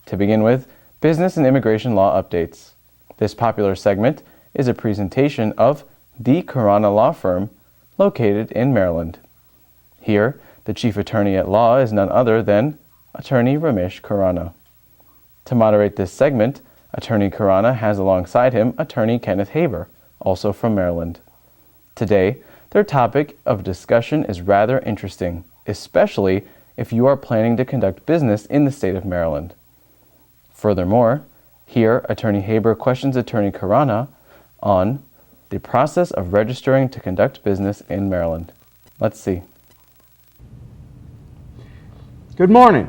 To begin with, business and immigration law updates. This popular segment is a presentation of the Khurana Law Firm, located in Maryland. Here, the Chief Attorney at Law is none other than Attorney Ramesh Khurana. To moderate this segment, Attorney Khurana has alongside him Attorney Kenneth Haber, also from Maryland. Today, their topic of discussion is rather interesting, especially if you are planning to conduct business in the state of Maryland. Furthermore, here Attorney Haber questions Attorney Khurana on the process of registering to conduct business in Maryland. Let's see. Good morning.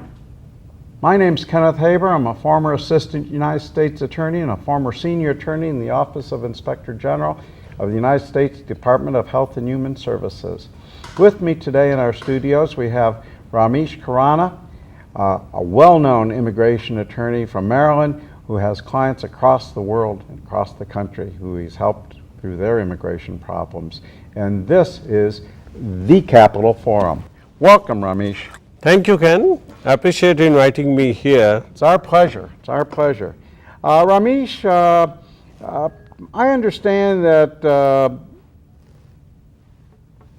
My name's Kenneth Haber. I'm a former Assistant United States Attorney and a former Senior Attorney in the Office of Inspector General of the United States Department of Health and Human Services. With me today in our studios we have Ramesh Khurana, a well-known immigration attorney from Maryland who has clients across the world and across the country who he's helped through their immigration problems. And this is the Capitol Forum. Welcome, Ramesh. Thank you, Ken. I appreciate inviting me here. It's our pleasure. It's our pleasure. Ramesh, I understand that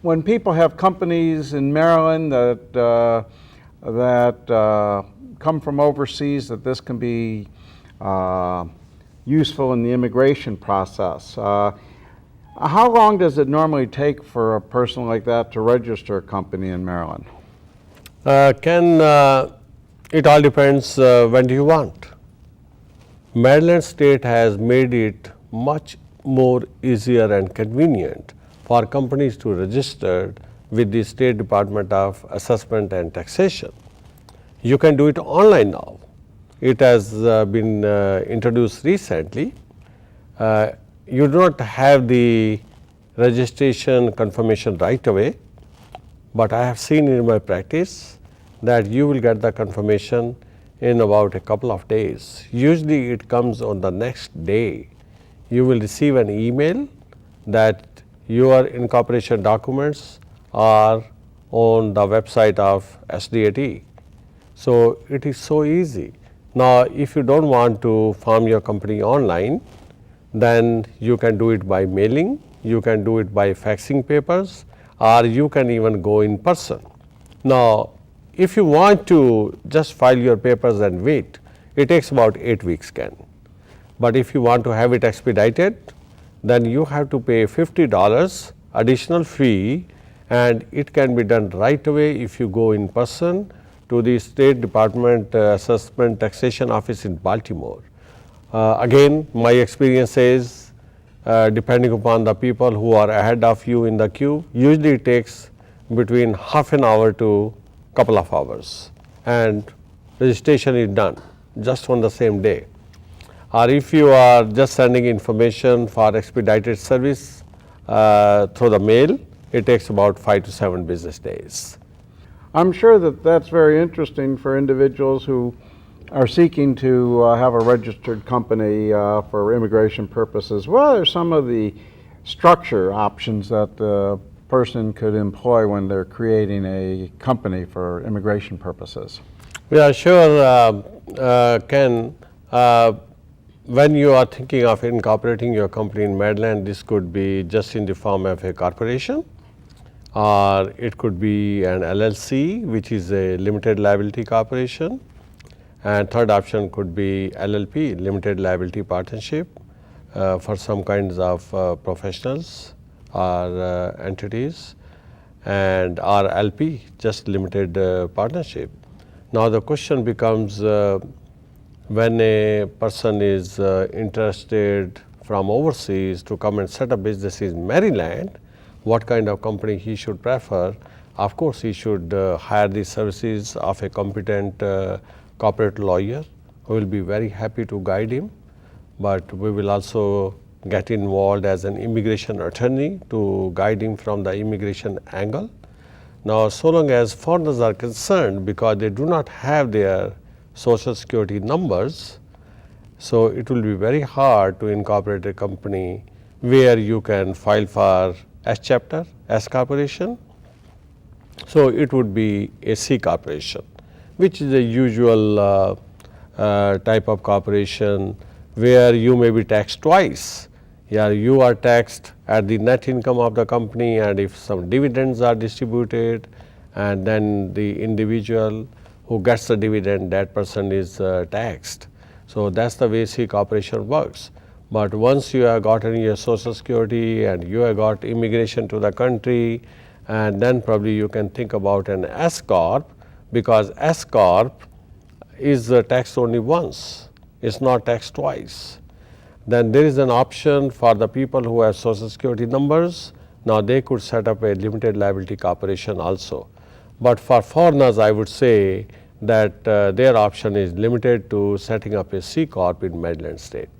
when people have companies in Maryland that come from overseas, that this can be useful in the immigration process. How long does it normally take for a person like that to register a company in Maryland? Ken, it all depends when do you want. Maryland state has made it much more easier and convenient for companies to register with the State Department of Assessment and Taxation. You can do it online now. It has been introduced recently. You do not have the registration confirmation right away, but I have seen in my practice that you will get the confirmation in about a couple of days. Usually it comes on the next day. You will receive an email that your incorporation documents are on the website of SDAT. So it is so easy. Now, if you don't want to form your company online, then you can do it by mailing, you can do it by faxing papers, or you can even go in person. Now, if you want to just file your papers and wait, it takes about 8 weeks, Ken. But if you want to have it expedited, then you have to pay $50 additional fee, and it can be done right away if you go in person to the State Department Assessment Taxation Office in Baltimore. Again, my experience is depending upon the people who are ahead of you in the queue, usually it takes between half an hour to couple of hours, and registration is done just on the same day. Or if you are just sending information for expedited service through the mail, it takes about 5 to 7 business days. I'm sure that that's very interesting for individuals who are seeking to have a registered company for immigration purposes. What are some of the structure options that the person could employ when they're creating a company for immigration purposes? Yeah, sure, Ken. When you are thinking of incorporating your company in Maryland, this could be just in the form of a corporation, or it could be an LLC, which is a limited liability corporation, and third option could be LLP, limited liability partnership, for some kinds of professionals or entities, and or LP, just limited partnership. Now the question becomes, when a person is interested from overseas to come and set up business in Maryland, what kind of company he should prefer? Of course, he should hire the services of a competent corporate lawyer who will be very happy to guide him, but we will also get involved as an immigration attorney to guide him from the immigration angle. Now, so long as foreigners are concerned, because they do not have their social security numbers, so it will be very hard to incorporate a company where you can file for S chapter, S corporation. So it would be a C corporation, which is the usual type of corporation where you may be taxed twice. Yeah, you are taxed at the net income of the company, and if some dividends are distributed, and then the individual who gets the dividend, that person is taxed. So that's the way C corporation works. But once you have gotten your social security and you have got immigration to the country, and then probably you can think about an S corp, because S corp is taxed only once, it's not taxed twice. Then there is an option for the people who have social security numbers. Now they could set up a limited liability corporation also. But for foreigners, I would say that their option is limited to setting up a C corp in Maryland state.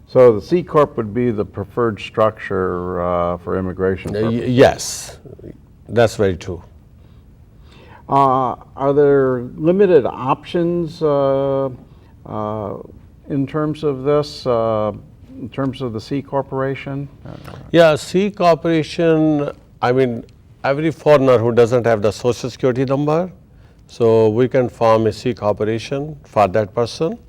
So the C Corp would be the preferred structure for immigration purposes? Yes, that's very true. Are there limited options in terms of this, in terms of the C Corporation? Yeah, C corporation, I mean, every foreigner who doesn't have the social security number, so we can form a C corporation for that person,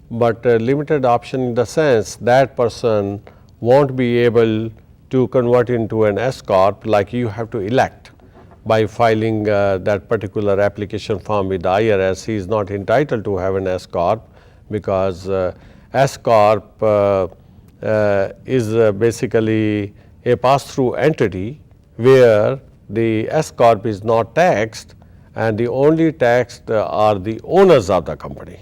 but limited option in the sense that person won't be able to convert into an S corp, like you have to elect by filing that particular application form with the IRS. He is not entitled to have an S corp, because S corp is basically a pass-through entity where the S corp is not taxed, and the only taxed are the owners of the company.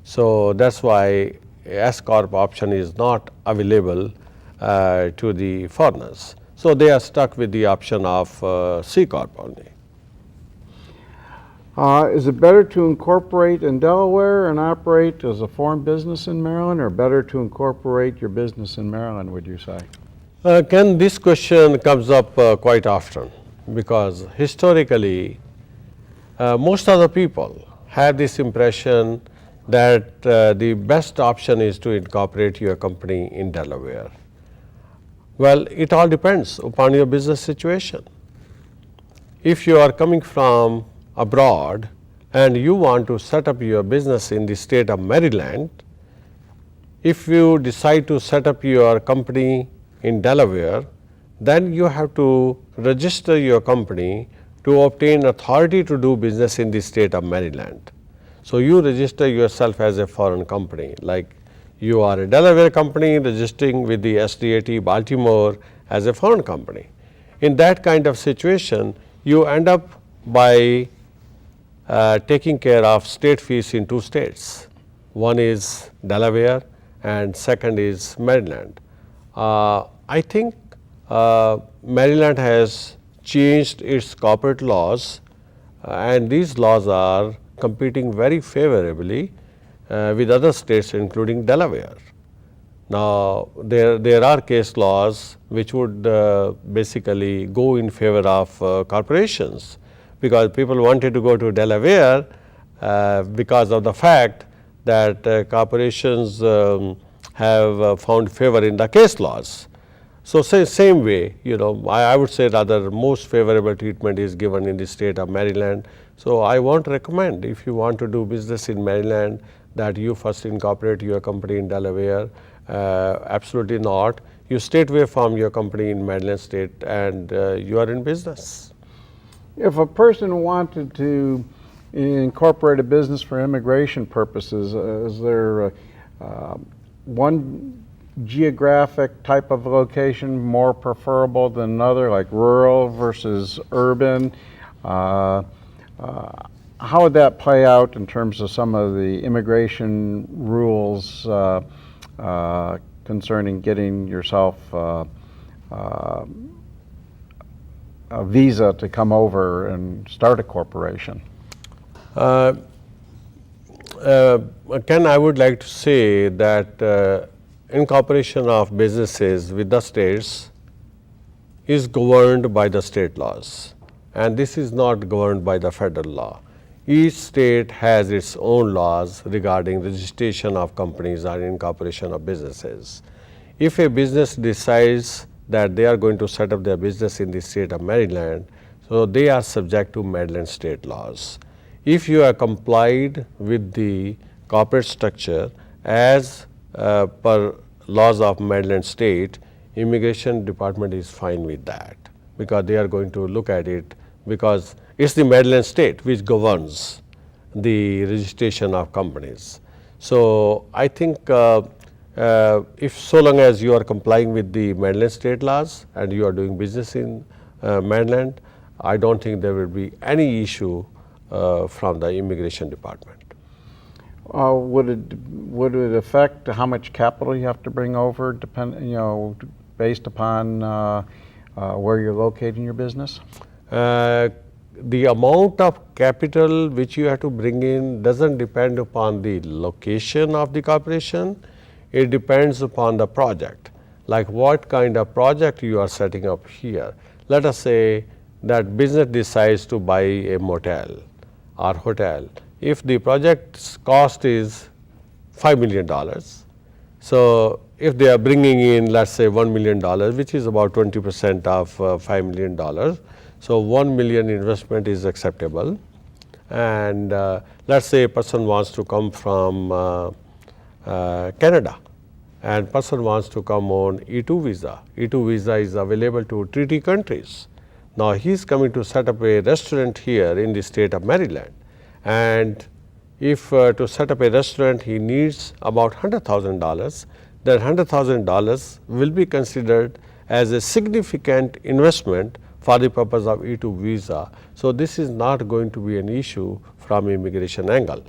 So that's why S corp option is not available to the foreigners. So they are stuck with the option of C corp only. Is it better to incorporate in Delaware and operate as a foreign business in Maryland, or better to incorporate your business in Maryland, would you say? Ken, this question comes up quite often, because historically most of the people have this impression that the best option is to incorporate your company in Delaware. Well, it all depends upon your business situation. If you are coming from abroad and you want to set up your business in the state of Maryland, if you decide to set up your company in Delaware, then you have to register your company to obtain authority to do business in the state of Maryland. So you register yourself as a foreign company, like you are a Delaware company registering with the SDAT Baltimore as a foreign company. In that kind of situation, you end up by taking care of state fees in two states. One is Delaware and second is Maryland. I think Maryland has changed its corporate laws, and these laws are competing very favorably with other states, including Delaware. Now, there are case laws which would basically go in favor of corporations, because people wanted to go to Delaware because of the fact that corporations have found favor in the case laws. So, same way, you know, I would say rather most favorable treatment is given in the state of Maryland. So, I won't recommend, if you want to do business in Maryland, that you first incorporate your company in Delaware. Absolutely not. You straightway form your company in Maryland state and you are in business. If a person wanted to incorporate a business for immigration purposes, is there one geographic type of location more preferable than another, like rural versus urban? How would that play out in terms of some of the immigration rules concerning getting yourself a visa to come over and start a corporation? Ken, I would like to say that incorporation of businesses with the states is governed by the state laws, and this is not governed by the federal law. Each state has its own laws regarding registration of companies or incorporation of businesses. If a business decides that they are going to set up their business in the state of Maryland, so they are subject to Maryland state laws. if you are complied with the corporate structure as per laws of Maryland state, immigration department is fine with that, because they are going to look at it, because it's the Maryland state which governs the registration of companies. So I think if so long as you are complying with the Maryland state laws and you are doing business in Maryland, I don't think there will be any issue from the immigration department. Would it affect how much capital you have to bring over, based upon where you're locating your business? The amount of capital which you have to bring in doesn't depend upon the location of the corporation. It depends upon the project, like what kind of project you are setting up here. Let us say that business decides to buy a motel or hotel. If the project's cost is $5 million, so if they are bringing in, let's say, $1 million, which is about 20% of $5 million, so 1 million investment is acceptable. And let's say a person wants to come from Canada, and person wants to come on E2 visa. E2 visa is available to treaty countries. Now he is coming to set up a restaurant here in the state of Maryland, and if to set up a restaurant he needs about $100,000, that $100,000 will be considered as a significant investment for the purpose of E2 visa. So this is not going to be an issue from immigration angle.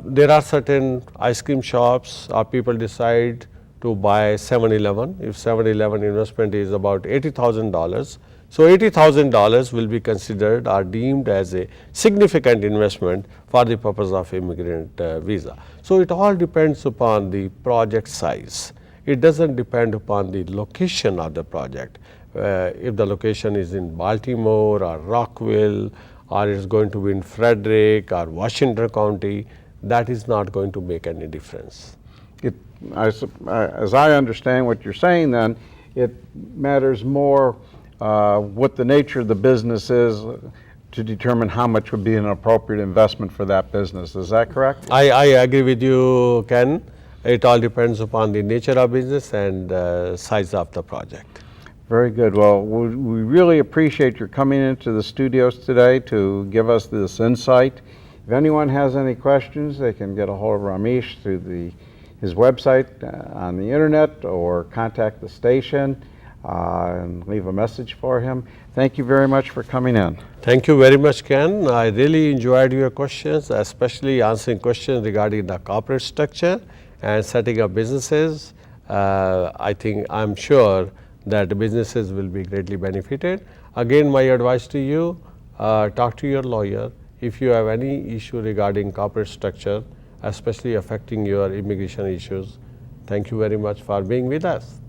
There are certain ice cream shops, or people decide to buy 7-Eleven. If 7-Eleven investment is about $80,000, so $80,000 will be considered or deemed as a significant investment for the purpose of immigrant visa. So it all depends upon the project size. It doesn't depend upon the location of the project. If the location is in Baltimore or Rockville, or it's going to be in Frederick or Washington County, that is not going to make any difference. As I understand what you're saying, then, it matters more what the nature of the business is to determine how much would be an appropriate investment for that business. Is that correct? I agree with you, Ken. It all depends upon the nature of business and size of the project. Very good. Well, we really appreciate your coming into the studios today to give us this insight. If anyone has any questions, they can get a hold of Ramesh through his website on the internet, or contact the station and leave a message for him. Thank you very much for coming in. Thank you very much, Ken. I really enjoyed your questions, especially answering questions regarding the corporate structure and setting up businesses. I'm sure that the businesses will be greatly benefited. Again, my advice to you, talk to your lawyer if you have any issue regarding corporate structure, especially affecting your immigration issues. Thank you very much for being with us.